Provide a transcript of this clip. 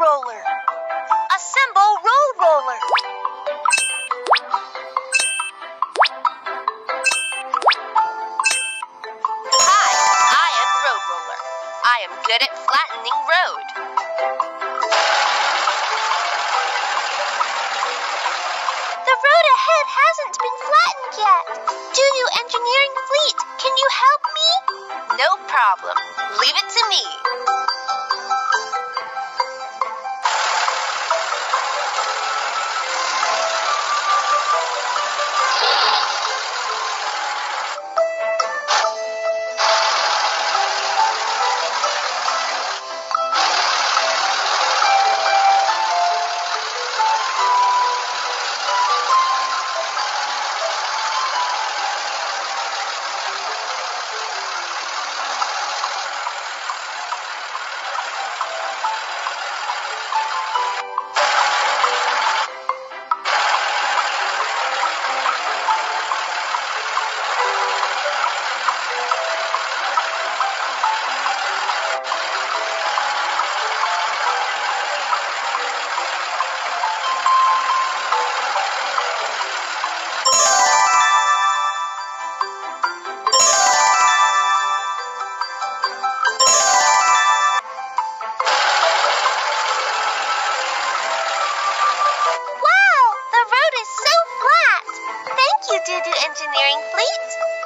roller. Assemble road roller. Hi, I am Road Roller. I am good at flattening road. The road ahead hasn't been flattened yet. Doo-doo Engineering Fleet, can you help me? No problem. Leave it to me. Wow, the road is so flat. Thank you, Doo-doo Engineering Fleet.